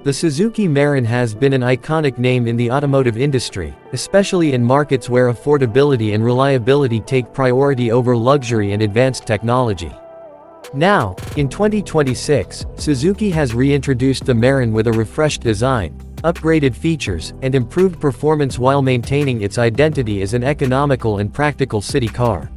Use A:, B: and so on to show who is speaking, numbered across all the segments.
A: The Suzuki Mehran has been an iconic name in the automotive industry, especially in markets where affordability and reliability take priority over luxury and advanced technology. Now, in 2026, Suzuki has reintroduced the Mehran with a refreshed design, upgraded features, and improved performance while maintaining its identity as an economical and practical city car.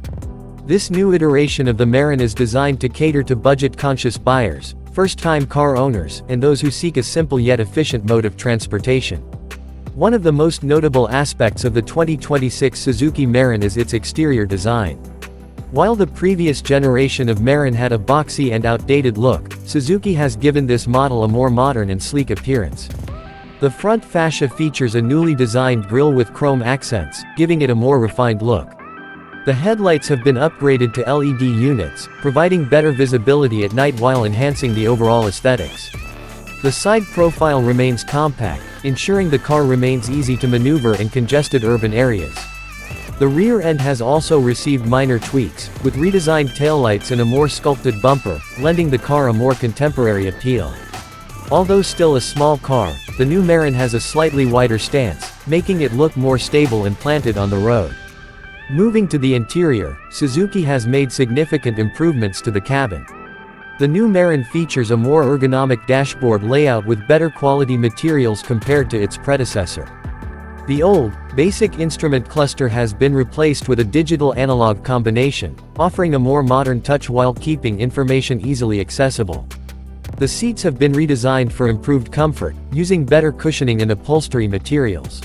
A: This new iteration of the Mehran is designed to cater to budget-conscious buyers, first-time car owners, and those who seek a simple yet efficient mode of transportation. One of the most notable aspects of the 2026 Suzuki Mehran is its exterior design. While the previous generation of Mehran had a boxy and outdated look, Suzuki has given this model a more modern and sleek appearance. The front fascia features a newly designed grille with chrome accents, giving it a more refined look. The headlights have been upgraded to LED units, providing better visibility at night while enhancing the overall aesthetics. The side profile remains compact, ensuring the car remains easy to maneuver in congested urban areas. The rear end has also received minor tweaks, with redesigned taillights and a more sculpted bumper, lending the car a more contemporary appeal. Although still a small car, the new Mehran has a slightly wider stance, making it look more stable and planted on the road. Moving to the interior, Suzuki has made significant improvements to the cabin. The new Mehran features a more ergonomic dashboard layout with better quality materials compared to its predecessor. The old, basic instrument cluster has been replaced with a digital-analog combination, offering a more modern touch while keeping information easily accessible. The seats have been redesigned for improved comfort, using better cushioning and upholstery materials.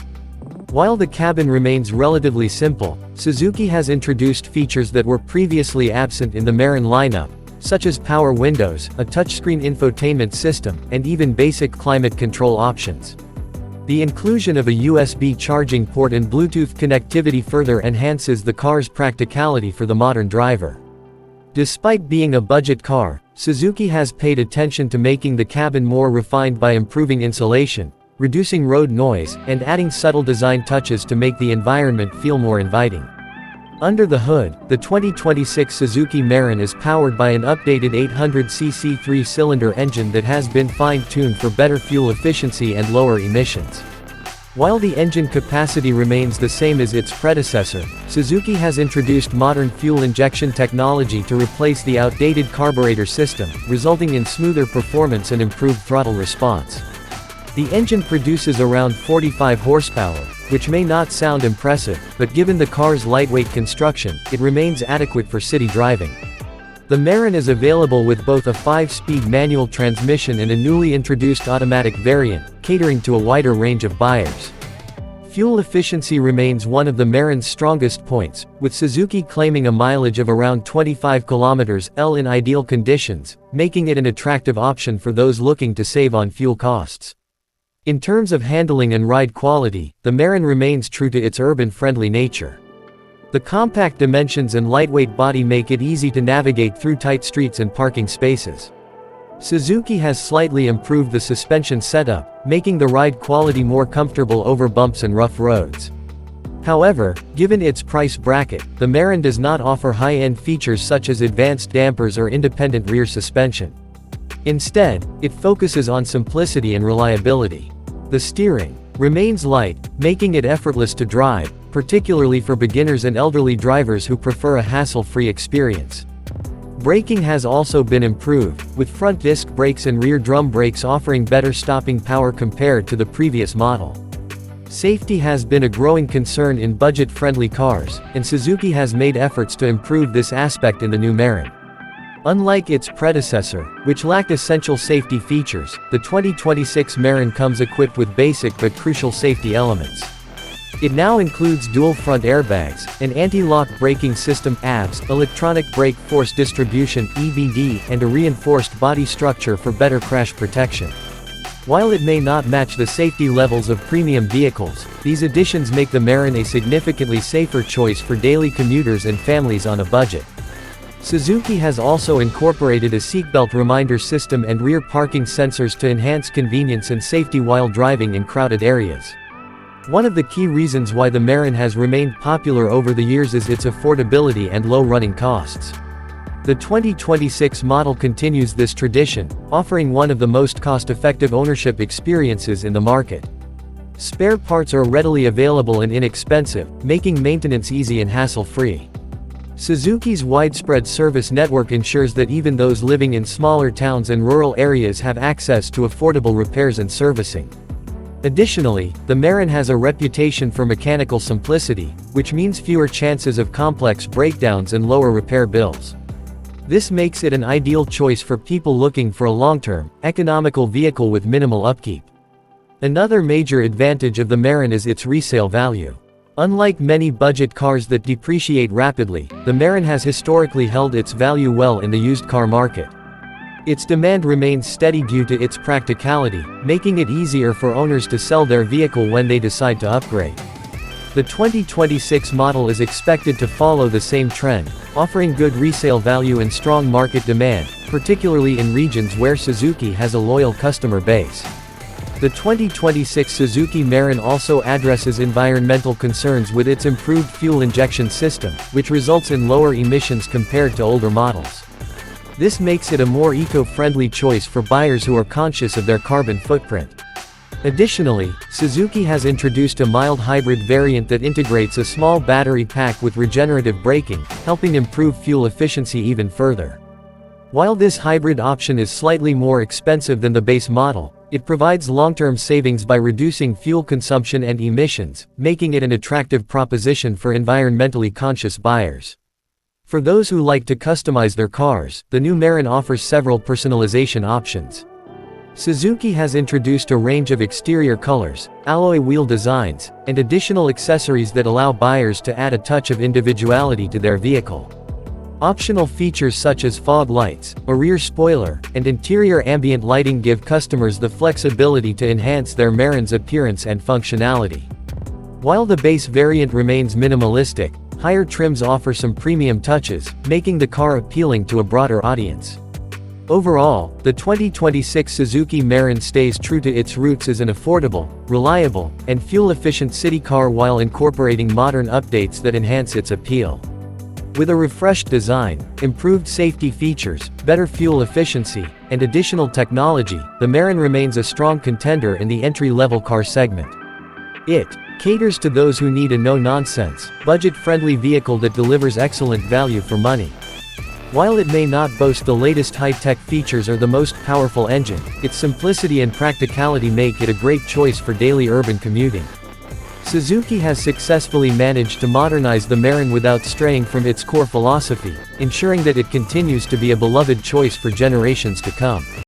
A: While the cabin remains relatively simple, Suzuki has introduced features that were previously absent in the Mehran lineup, such as power windows, a touchscreen infotainment system, and even basic climate control options. The inclusion of a USB charging port and Bluetooth connectivity further enhances the car's practicality for the modern driver. Despite being a budget car, Suzuki has paid attention to making the cabin more refined by improving insulation, reducing road noise, and adding subtle design touches to make the environment feel more inviting. Under the hood, the 2026 Suzuki Mehran is powered by an updated 800cc 3-cylinder engine that has been fine-tuned for better fuel efficiency and lower emissions. While the engine capacity remains the same as its predecessor, Suzuki has introduced modern fuel injection technology to replace the outdated carburetor system, resulting in smoother performance and improved throttle response. The engine produces around 45 horsepower, which may not sound impressive, but given the car's lightweight construction, it remains adequate for city driving. The Mehran is available with both a 5-speed manual transmission and a newly introduced automatic variant, catering to a wider range of buyers. Fuel efficiency remains one of the Mehran's strongest points, with Suzuki claiming a mileage of around 25 km/h in ideal conditions, making it an attractive option for those looking to save on fuel costs. In terms of handling and ride quality, the Mehran remains true to its urban-friendly nature. The compact dimensions and lightweight body make it easy to navigate through tight streets and parking spaces. Suzuki has slightly improved the suspension setup, making the ride quality more comfortable over bumps and rough roads. However, given its price bracket, the Mehran does not offer high-end features such as advanced dampers or independent rear suspension. Instead, it focuses on simplicity and reliability. The steering remains light, making it effortless to drive, particularly for beginners and elderly drivers who prefer a hassle-free experience. Braking has also been improved, with front disc brakes and rear drum brakes offering better stopping power compared to the previous model. Safety has been a growing concern in budget-friendly cars, and Suzuki has made efforts to improve this aspect in the new Mehran. Unlike its predecessor, which lacked essential safety features, the 2026 Mehran comes equipped with basic but crucial safety elements. It now includes dual front airbags, an anti-lock braking system (ABS), electronic brake force distribution (EBD), and a reinforced body structure for better crash protection. While it may not match the safety levels of premium vehicles, these additions make the Mehran a significantly safer choice for daily commuters and families on a budget. Suzuki has also incorporated a seatbelt reminder system and rear parking sensors to enhance convenience and safety while driving in crowded areas. One of the key reasons why the Mehran has remained popular over the years is its affordability and low running costs. The 2026 model continues this tradition, offering one of the most cost-effective ownership experiences in the market. Spare parts are readily available and inexpensive, making maintenance easy and hassle-free. Suzuki's widespread service network ensures that even those living in smaller towns and rural areas have access to affordable repairs and servicing. Additionally, the Mehran has a reputation for mechanical simplicity, which means fewer chances of complex breakdowns and lower repair bills. This makes it an ideal choice for people looking for a long-term, economical vehicle with minimal upkeep. Another major advantage of the Mehran is its resale value. Unlike many budget cars that depreciate rapidly, the Mehran has historically held its value well in the used car market. Its demand remains steady due to its practicality, making it easier for owners to sell their vehicle when they decide to upgrade. The 2026 model is expected to follow the same trend, offering good resale value and strong market demand, particularly in regions where Suzuki has a loyal customer base. The 2026 Suzuki Mehran also addresses environmental concerns with its improved fuel injection system, which results in lower emissions compared to older models. This makes it a more eco-friendly choice for buyers who are conscious of their carbon footprint. Additionally, Suzuki has introduced a mild hybrid variant that integrates a small battery pack with regenerative braking, helping improve fuel efficiency even further. While this hybrid option is slightly more expensive than the base model, it provides long-term savings by reducing fuel consumption and emissions, making it an attractive proposition for environmentally conscious buyers. For those who like to customize their cars, the new Mehran offers several personalization options. Suzuki has introduced a range of exterior colors, alloy wheel designs, and additional accessories that allow buyers to add a touch of individuality to their vehicle. Optional features such as fog lights, a rear spoiler, and interior ambient lighting give customers the flexibility to enhance their Mehran's appearance and functionality. While the base variant remains minimalistic, higher trims offer some premium touches, making the car appealing to a broader audience. Overall, the 2026 Suzuki Mehran stays true to its roots as an affordable, reliable, and fuel-efficient city car while incorporating modern updates that enhance its appeal. With a refreshed design, improved safety features, better fuel efficiency, and additional technology, the Mehran remains a strong contender in the entry-level car segment. It caters to those who need a no-nonsense, budget-friendly vehicle that delivers excellent value for money. While it may not boast the latest high-tech features or the most powerful engine, its simplicity and practicality make it a great choice for daily urban commuting. Suzuki has successfully managed to modernize the Mehran without straying from its core philosophy, ensuring that it continues to be a beloved choice for generations to come.